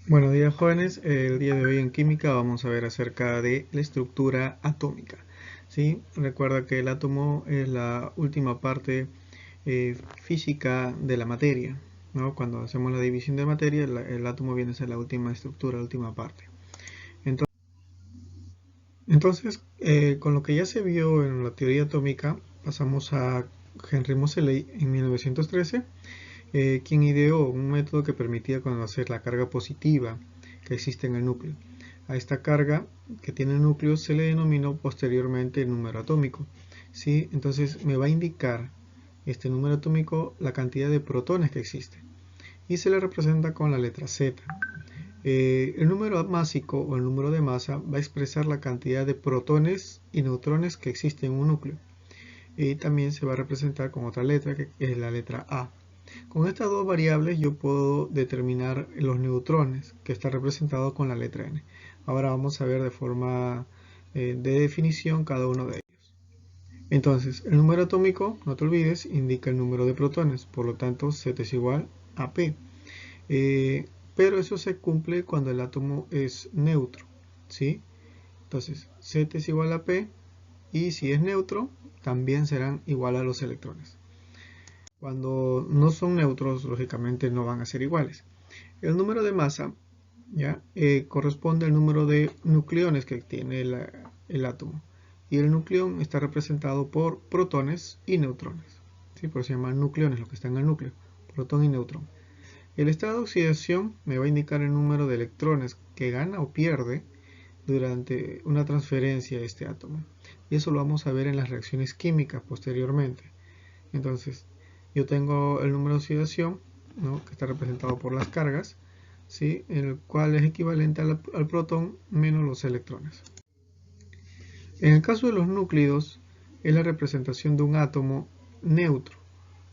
Buenos días, jóvenes. El día de hoy en química vamos a ver acerca de la estructura atómica. ¿Sí? Recuerda que el átomo es la última parte física de la materia, ¿no? Cuando hacemos la división de materia, el átomo viene a ser la última estructura, la última parte. Entonces, con lo que ya se vio en la teoría atómica, pasamos a Henry Moseley en 1913, quien ideó un método que permitía conocer la carga positiva que existe en el núcleo. A esta carga que tiene el núcleo se le denominó posteriormente el número atómico. ¿Sí? Entonces me va a indicar este número atómico la cantidad de protones que existe y se le representa con la letra Z. El número másico o el número de masa va a expresar la cantidad de protones y neutrones que existe en un núcleo, y también se va a representar con otra letra que es la letra A. Con estas dos variables yo puedo determinar los neutrones, que está representado con la letra N. Ahora vamos a ver de forma de definición cada uno de ellos. Entonces, el número atómico, no te olvides, indica el número de protones, por lo tanto Z es igual a P. Eh, pero eso se cumple cuando el átomo es neutro, ¿sí? Entonces, Z es igual a P, y si es neutro, también serán igual a los electrones. Cuando no son neutros, lógicamente no van a ser iguales. El número de masa ¿ya? Corresponde al número de nucleones que tiene el átomo. Y el nucleón está representado por protones y neutrones. ¿Sí? Por eso se llaman nucleones, lo que está en el núcleo, protón y neutrón. El estado de oxidación me va a indicar el número de electrones que gana o pierde durante una transferencia de este átomo. Y eso lo vamos a ver en las reacciones químicas posteriormente. Entonces, yo tengo el número de oxidación, ¿no? Que está representado por las cargas, ¿sí? El cual es equivalente al protón menos los electrones. En el caso de los núclidos, es la representación de un átomo neutro,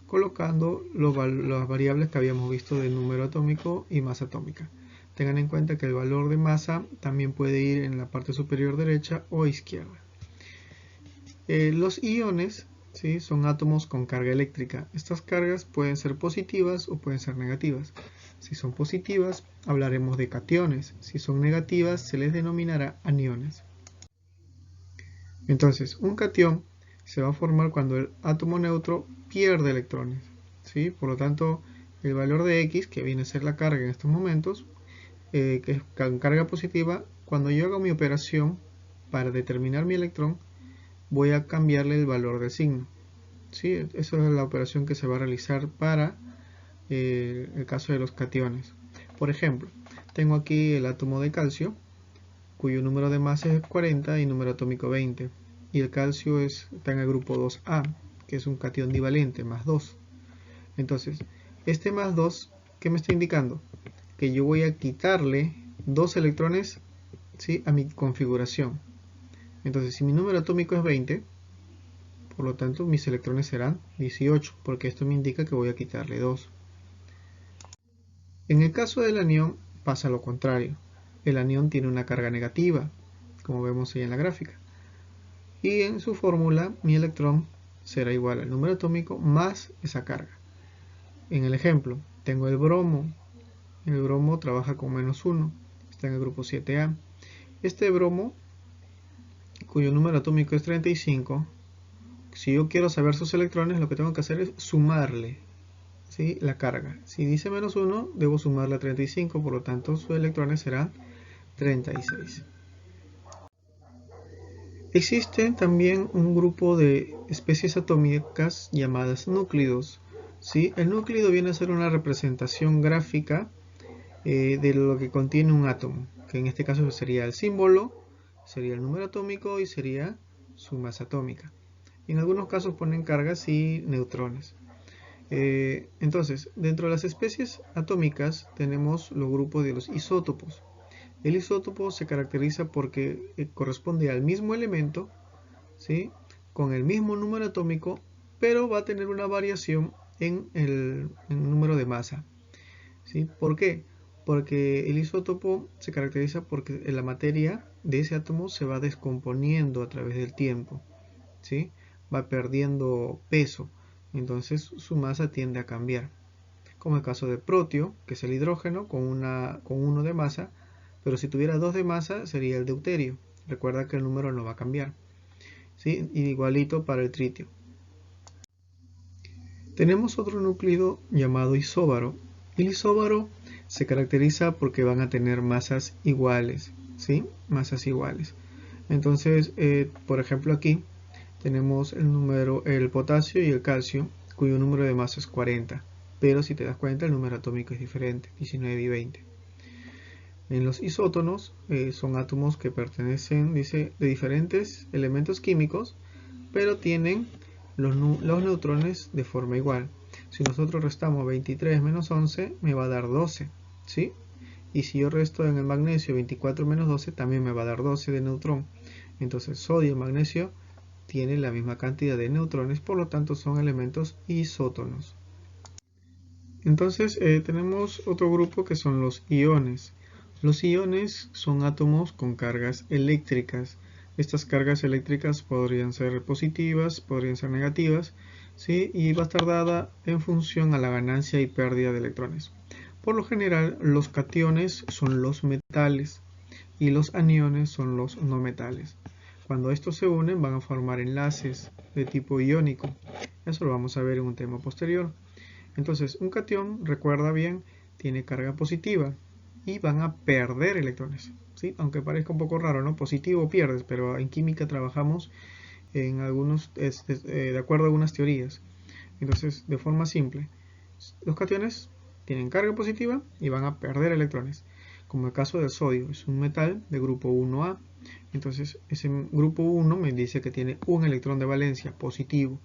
colocando las variables que habíamos visto del número atómico y masa atómica. Tengan en cuenta que el valor de masa también puede ir en la parte superior derecha o izquierda. Los iones, ¿sí? Son átomos con carga eléctrica. Estas cargas pueden ser positivas o pueden ser negativas. Si son positivas, hablaremos de cationes. Si son negativas, se les denominará aniones. Entonces, un catión se va a formar cuando el átomo neutro pierde electrones, ¿sí? Por lo tanto, el valor de X, que viene a ser la carga en estos momentos, que es carga positiva, cuando yo hago mi operación para determinar mi electrón, voy a cambiarle el valor del signo. ¿Sí? Esa es la operación que se va a realizar para el caso de los cationes. Por ejemplo, tengo aquí el átomo de calcio, cuyo número de masa es 40 y número atómico 20. Y el calcio está en el grupo 2A, que es un catión divalente, más 2. Entonces, este más 2, ¿qué me está indicando? Que yo voy a quitarle 2 electrones, ¿sí? A mi configuración. Entonces, si mi número atómico es 20, por lo tanto mis electrones serán 18, porque esto me indica que voy a quitarle 2. En el caso del anión pasa lo contrario. El anión tiene una carga negativa, como vemos ahí en la gráfica. Y en su fórmula mi electrón será igual al número atómico más esa carga. En el ejemplo, tengo el bromo. El bromo trabaja con menos 1, está en el grupo 7A. Este bromo, cuyo número atómico es 35, si yo quiero saber sus electrones, lo que tengo que hacer es sumarle, ¿sí? La carga. Si dice menos 1, debo sumarle a 35, por lo tanto sus electrones serán 36. Existe también un grupo de especies atómicas llamadas núclidos. ¿Sí? El núclido viene a ser una representación gráfica de lo que contiene un átomo, que en este caso sería el símbolo, sería el número atómico y sería su masa atómica. En algunos casos ponen cargas y neutrones. Entonces, dentro de las especies atómicas tenemos los grupos de los isótopos. El isótopo se caracteriza porque corresponde al mismo elemento, ¿sí? Con el mismo número atómico, pero va a tener una variación en el número de masa. ¿Sí? ¿Por qué? Porque el isótopo se caracteriza porque la materia de ese átomo se va descomponiendo a través del tiempo, ¿sí? Va perdiendo peso, entonces su masa tiende a cambiar. como el caso de protio, que es el hidrógeno con 1 de masa, pero si tuviera 2 de masa sería el deuterio. Recuerda que el número no va a cambiar. ¿Sí? Igualito para el tritio. Tenemos otro núcleo llamado isóbaro. El isóbaro se caracteriza porque van a tener masas iguales, ¿sí? Masas iguales. Entonces, por ejemplo aquí tenemos el potasio y el calcio, cuyo número de masa es 40. Pero si te das cuenta, el número atómico es diferente, 19 y 20. En los isótonos son átomos que pertenecen, dice, de diferentes elementos químicos, pero tienen los neutrones de forma igual. Si nosotros restamos 23 menos 11, me va a dar 12, ¿sí? Y si yo resto en el magnesio 24 menos 12, también me va a dar 12 de neutrón. Entonces sodio y magnesio tienen la misma cantidad de neutrones, por lo tanto son elementos isótonos. Entonces tenemos otro grupo que son los iones. Los iones son átomos con cargas eléctricas. Estas cargas eléctricas podrían ser positivas, podrían ser negativas, ¿sí? Y va a estar dada en función a la ganancia y pérdida de electrones. Por lo general, los cationes son los metales y los aniones son los no metales. Cuando estos se unen van a formar enlaces de tipo iónico. Eso lo vamos a ver en un tema posterior. Entonces, un catión, recuerda bien, tiene carga positiva y van a perder electrones, ¿sí? Aunque parezca un poco raro, ¿no? Positivo pierdes, pero en química trabajamos en de acuerdo a algunas teorías. Entonces, de forma simple, los cationes tienen carga positiva y van a perder electrones. Como el caso del sodio, es un metal de grupo 1A. Entonces, ese grupo 1 me dice que tiene un electrón de valencia positivo.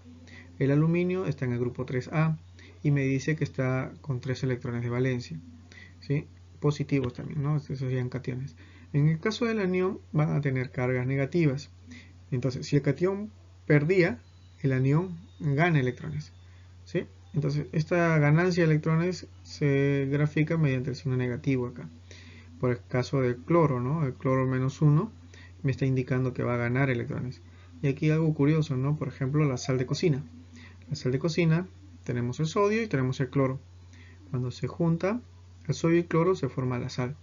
El aluminio está en el grupo 3A y me dice que está con 3 electrones de valencia, ¿sí? Positivos también, ¿no? Esos serían cationes. En el caso del anión van a tener cargas negativas. Entonces, si el catión perdía, el anión gana electrones, ¿sí? Entonces, esta ganancia de electrones se grafica mediante el signo negativo acá. Por el caso del cloro, ¿no? El cloro menos 1 me está indicando que va a ganar electrones. Y aquí algo curioso, ¿no? Por ejemplo, la sal de cocina. La sal de cocina, tenemos el sodio y tenemos el cloro. Cuando se junta el sodio y el cloro se forma la sal.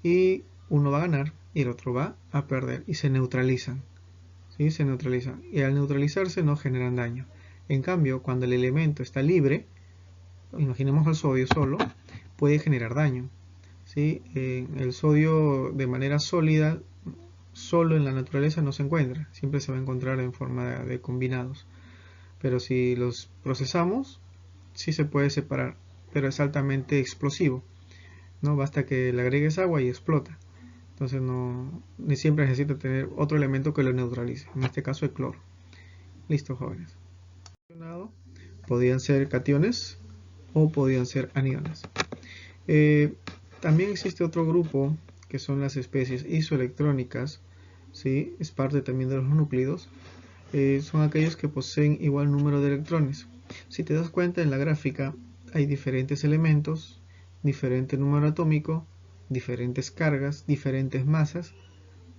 Y uno va a ganar y el otro va a perder y se neutralizan. ¿Sí? Se neutralizan. Y al neutralizarse no generan daño. En cambio, cuando el elemento está libre, imaginemos el sodio solo, puede generar daño. ¿Sí? El sodio de manera sólida, solo en la naturaleza no se encuentra. Siempre se va a encontrar en forma de combinados. Pero si los procesamos, sí se puede separar, pero es altamente explosivo. No basta que le agregues agua y explota. Entonces ni siempre necesita tener otro elemento que lo neutralice. En este caso el cloro. Listo, jóvenes. Podían ser cationes o podían ser aniones. También existe otro grupo que son las especies isoelectrónicas. ¿Sí? Es parte también de los núclidos. Son aquellos que poseen igual número de electrones. Si te das cuenta en la gráfica hay diferentes elementos, diferente número atómico, diferentes cargas, diferentes masas,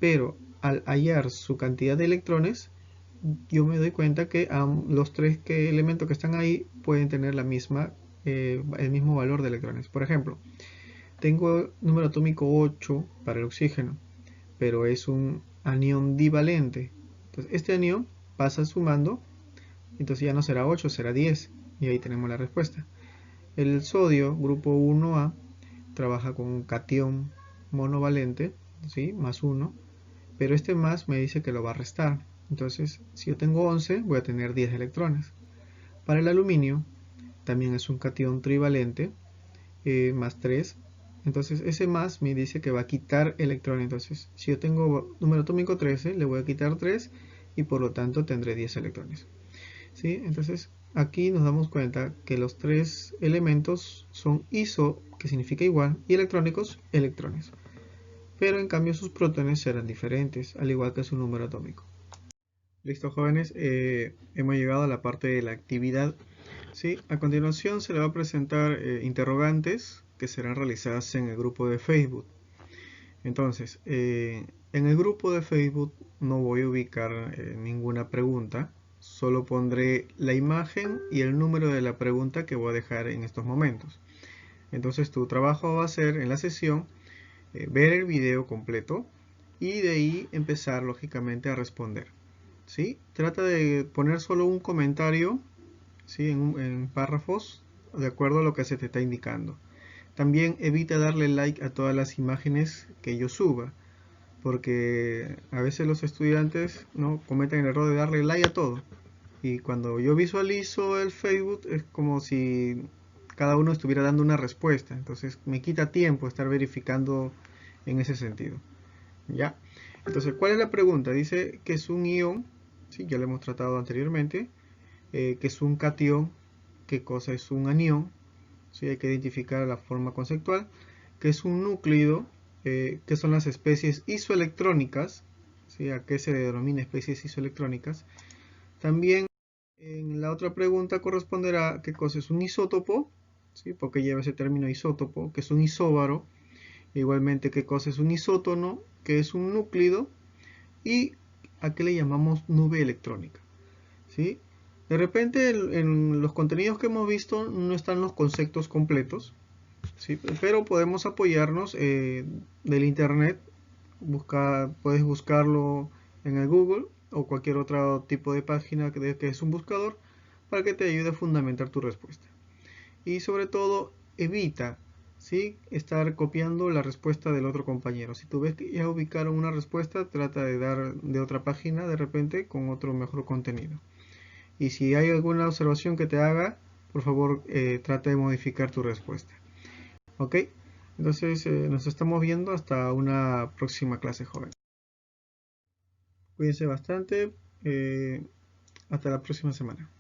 pero al hallar su cantidad de electrones, yo me doy cuenta que los tres elementos que están ahí pueden tener el mismo valor de electrones. Por ejemplo, tengo número atómico 8 para el oxígeno, pero es un anión divalente. Entonces, este anión pasa sumando, entonces ya no será 8, será 10, y ahí tenemos la respuesta. El sodio, grupo 1A, trabaja con un catión monovalente, ¿sí? Más 1, pero este más me dice que lo va a restar. Entonces, si yo tengo 11, voy a tener 10 electrones. Para el aluminio, también es un catión trivalente, más 3. Entonces, ese más me dice que va a quitar electrones. Entonces, si yo tengo número atómico 13, le voy a quitar 3 y por lo tanto tendré 10 electrones. ¿Sí? Entonces, aquí nos damos cuenta que los tres elementos son iso, que significa igual, y electrónicos, electrones. Pero en cambio sus protones serán diferentes, al igual que su número atómico. Listo, jóvenes, hemos llegado a la parte de la actividad. ¿Sí? A continuación se le va a presentar interrogantes que serán realizadas en el grupo de Facebook. Entonces, en el grupo de Facebook no voy a ubicar ninguna pregunta, solo pondré la imagen y el número de la pregunta que voy a dejar en estos momentos. Entonces tu trabajo va a ser en la sesión ver el video completo y de ahí empezar lógicamente a responder. ¿Sí? Trata de poner solo un comentario, ¿sí? en párrafos de acuerdo a lo que se te está indicando. También evita darle like a todas las imágenes que yo suba, porque a veces los estudiantes no cometen el error de darle like a todo. Y cuando yo visualizo el Facebook es como si cada uno estuviera dando una respuesta. Entonces me quita tiempo estar verificando en ese sentido. ¿Ya? Entonces, ¿cuál es la pregunta? Dice que es un ion, ¿sí? Ya lo hemos tratado anteriormente. Que es un catión, qué cosa es un anión, ¿sí? Hay que identificar la forma conceptual. Que es un núclido, que son las especies isoelectrónicas, ¿sí? ¿A qué se denomina especies isoelectrónicas? También en la otra pregunta corresponderá qué cosa es un isótopo, ¿sí? Porque lleva ese término isótopo, que es un isóbaro. Igualmente, qué cosa es un isótono, que es un núclido, y a qué le llamamos nube electrónica, ¿sí? De repente en los contenidos que hemos visto no están los conceptos completos, ¿sí? Pero podemos apoyarnos del internet. Puedes buscarlo en el Google o cualquier otro tipo de página que es un buscador para que te ayude a fundamentar tu respuesta. Y sobre todo, evita, ¿sí? estar copiando la respuesta del otro compañero. Si tú ves que ya ubicaron una respuesta, trata de dar de otra página de repente con otro mejor contenido. Y si hay alguna observación que te haga, por favor, trata de modificar tu respuesta. ¿Ok? Entonces, nos estamos viendo hasta una próxima clase, joven. Cuídense bastante. Hasta la próxima semana.